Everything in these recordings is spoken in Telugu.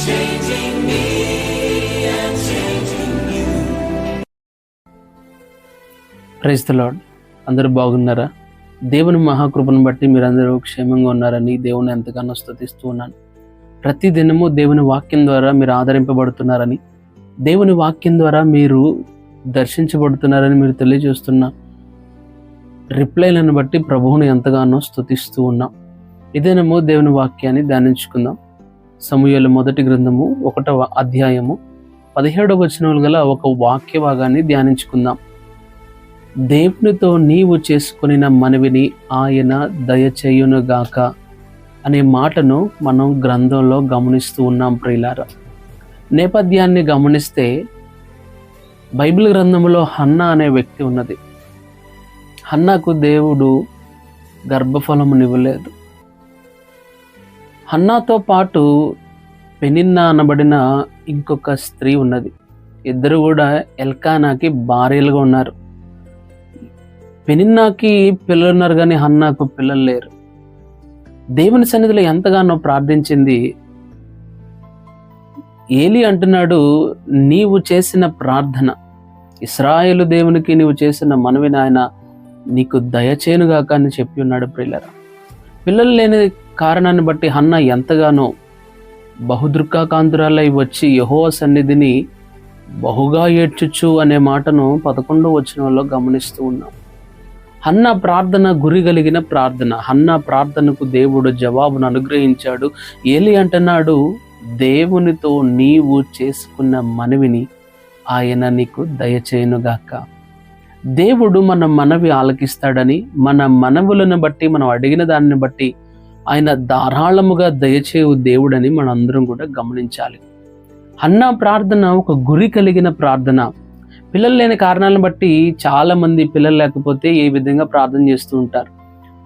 changing me and changing you. Praise the Lord. అందరూ బాగున్నారా? దేవుని మహాకృపను బట్టి మీరందరూ క్షేమంగా ఉన్నారని దేవుని ఎంతగానో స్తుతిస్తూ ఉన్నాను. ప్రతి దినము దేవుని వాక్యం ద్వారా మీరు ఆదరింపబడుతున్నారని, దేవుని వాక్యం ద్వారా మీరు దర్శించబడుతున్నారని మీరు తెలియజేస్తున్న రిప్లైలను బట్టి ప్రభువుని ఎంతగానో స్తుతిస్తూ ఉన్నాం. ఇదేనేమో దేవుని వాక్యాన్ని ధ్యానించుకుందాం. సమూయేలు మొదటి గ్రంథము 1వ అధ్యాయము 17వ వచనం గల ఒక వాక్య భాగాన్ని ధ్యానించుకుందాం. దేవునితో నీవు చేసుకొనిన మనవిని ఆయన దయచేయునుగాక అనే మాటను మనం గ్రంథంలో గమనిస్తూ ఉన్నాం. ప్రియులారా, నేపథ్యాన్ని గమనిస్తే బైబిల్ గ్రంథంలో హన్నా అనే వ్యక్తి ఉన్నది. హన్నాకు దేవుడు గర్భఫలమునివ్వలేదు. హన్నాతో పాటు పెనిన్నా అనబడిన ఇంకొక స్త్రీ ఉన్నది. ఇద్దరు కూడా ఎల్కానాకి భార్యలుగా ఉన్నారు. పెనిన్నాకి పిల్లలు ఉన్నారు కానీ హన్నాకు పిల్లలు లేరు. దేవుని సన్నిధిలో ఎంతగానో ప్రార్థించింది. ఏలీ అంటున్నాడు, నీవు చేసిన ప్రార్థన, ఇశ్రాయేలు దేవునికి నీవు చేసిన మనవిని ఆయన నీకు దయచేనుగాక అని చెప్పి ఉన్నాడు. ప్రియులారా, పిల్లలు లేని కారణాన్ని బట్టి హన్నా ఎంతగానో బహుదుర్గాకాంతురాలై వచ్చి యెహోవా సన్నిధిని బహుగా ఏడ్చుచు అనే మాటను 11వ వచనంలో గమనిస్తూ ఉన్నాం. హన్నా ప్రార్థన గురి కలిగిన ప్రార్థన. హన్నా ప్రార్థనకు దేవుడు జవాబును అనుగ్రహించాడు. ఏలీ అంటున్నాడు, దేవునితో నీవు చేసుకున్న మనవిని ఆయన నీకు దయచేయునుగాక. దేవుడు మన మనవి ఆలకిస్తాడని, మన మనవులను బట్టి, మనం అడిగిన దానిని బట్టి ఆయన ధారాళముగా దయచేయు దేవుడని మనం అందరం కూడా గమనించాలి. హన్నా ప్రార్థన ఒక గురి కలిగిన ప్రార్థన. పిల్లలు లేని కారణాలను బట్టి చాలామంది పిల్లలు లేకపోతే ఏ విధంగా ప్రార్థన చేస్తూ ఉంటారు.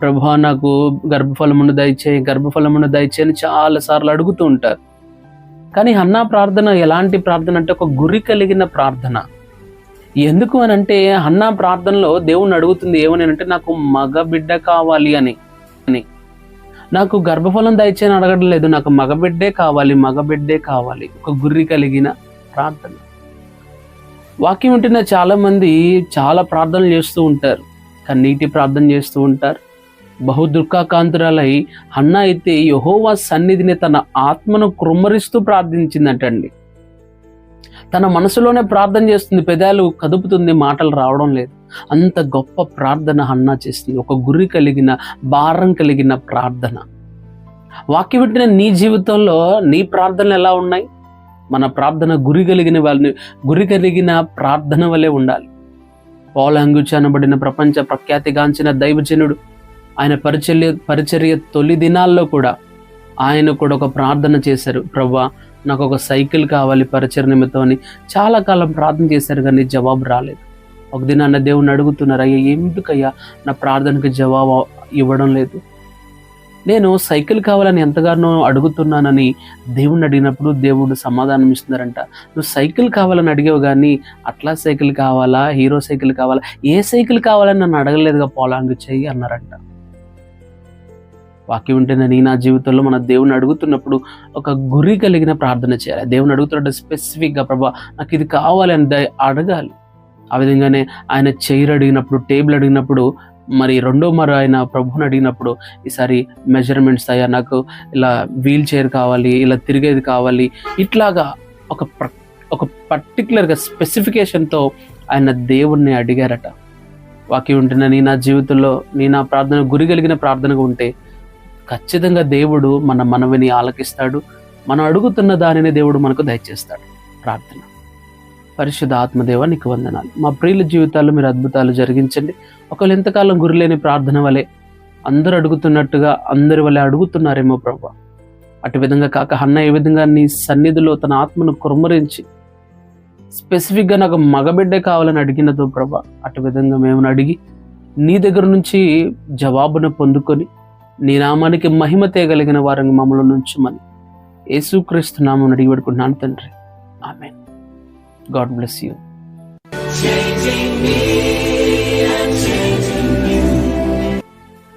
ప్రభువా నాకు గర్భఫలమును దయచేయి అని చాలాసార్లు అడుగుతూ ఉంటారు. కానీ హన్నా ప్రార్థన ఎలాంటి ప్రార్థన అంటే ఒక గురి కలిగిన ప్రార్థన. ఎందుకు అని అంటే హన్నా ప్రార్థనలో దేవుణ్ణి అడుగుతుంది ఏమని అంటే, నాకు మగ బిడ్డ కావాలి అని. నాకు గర్భఫలం దయచేయని అడగడం లేదు, నాకు మగబిడ్డే కావాలి. ఒక గురి కలిగిన ప్రార్థన. వాక్యం వింటున్న చాలామంది చాలా ప్రార్థనలు చేస్తూ ఉంటారు, కన్నీటి ప్రార్థన చేస్తూ ఉంటారు. బహుదుర్గాకాంతురాలై హన్నా అయితే యెహోవా సన్నిధిని తన ఆత్మను కృమ్మరిస్తూ ప్రార్థించిందంటండి. తన మనసులోనే ప్రార్థన చేస్తుంది, పెదాలు కదుపుతుంది, మాటలు రావడం లేదు. అంత గొప్ప ప్రార్థన హన్నా చేస్తుంది. ఒక గురి కలిగిన, భారం కలిగిన ప్రార్థన. వాక్యం వింటున్న నీ జీవితంలో నీ ప్రార్థనలు ఎలా ఉన్నాయి? మన ప్రార్థన గురి కలిగిన ప్రార్థన వలె ఉండాలి. పౌలు అంగుచ అనబడిన ప్రపంచ ప్రఖ్యాతిగాంచిన దైవజనుడు, ఆయన పరిచర్య తొలి దినాల్లో కూడా ఆయన కూడా ఒక ప్రార్థన చేశారు. ప్రభువా నాకు ఒక సైకిల్ కావాలి పరిచర్య నిమిత్తం అని చాలా కాలం ప్రార్థన చేశారు, కానీ జవాబు రాలేదు. ఒక దినాన్న దేవుణ్ణి అడుగుతున్నారు, అయ్యా ఎందుకయ్యా నా ప్రార్థనకి జవాబు ఇవ్వడం లేదు? నేను సైకిల్ కావాలని ఎంతగానో అడుగుతున్నానని దేవుణ్ణి అడిగినప్పుడు దేవుడు సమాధానం ఇస్తున్నారంట. నువ్వు సైకిల్ కావాలని అడిగావు కానీ అట్లా సైకిల్ కావాలా, హీరో సైకిల్ కావాలా, ఏ సైకిల్ కావాలని నన్ను అడగలేదుగా పోలాంగు చెయ్యి అన్నారంట. వాక్యం ఉంటేనే నీ నా జీవితంలో మన దేవుని అడుగుతున్నప్పుడు ఒక గురి కలిగిన ప్రార్థన చేయాలి. దేవుని అడుగుతున్నట్టు స్పెసిఫిక్గా ప్రభా నాకు ఇది కావాలని అడగాలి. ఆ విధంగానే ఆయన చైర్ అడిగినప్పుడు, టేబుల్ అడిగినప్పుడు, మరి ఆయన ప్రభువుని అడిగినప్పుడు ఈసారి మెజర్మెంట్స్ అయ్యా నాకు ఇలా వీల్ చైర్ కావాలి, ఇలా తిరిగేది కావాలి, ఇట్లాగా ఒక పర్టికులర్గా స్పెసిఫికేషన్తో ఆయన దేవుణ్ణి అడిగారట. వాక్యం ఉంటున్న నీ నా జీవితంలో నీ నా ప్రార్థన గురి కలిగిన ప్రార్థనగా ఉంటే ఖచ్చితంగా దేవుడు మన మనవిని ఆలకిస్తాడు. మనం అడుగుతున్న దానిని దేవుడు మనకు దయచేస్తాడు. ప్రార్థన. పరిశుద్ధ ఆత్మదేవ నీకు వందనాలు. మా ప్రియుల జీవితాల్లో మీరు అద్భుతాలు జరిగించండి. ఒకవేళ ఎంతకాలం గురిలేని ప్రార్థన వలె అందరూ అడుగుతున్నట్టుగా అందరి వలె అడుగుతున్నారేమో ప్రభా, అటు విధంగా కాక హన్నా ఏ విధంగా నీ సన్నిధిలో తన ఆత్మను కుమ్మరించి స్పెసిఫిక్గా నాకు మగబిడ్డే కావాలని అడిగినదో ప్రభా, అటు విధంగా మేము అడిగి నీ దగ్గర నుంచి జవాబును పొందుకొని నీ నామానికి మహిమ తేగలిగిన వారిని మమ్మల్ని ఉంచమని యేసుక్రీస్తు నామమున అడిగి పెట్టుకుంటున్నాను తండ్రి. ఆమేన్. God bless you.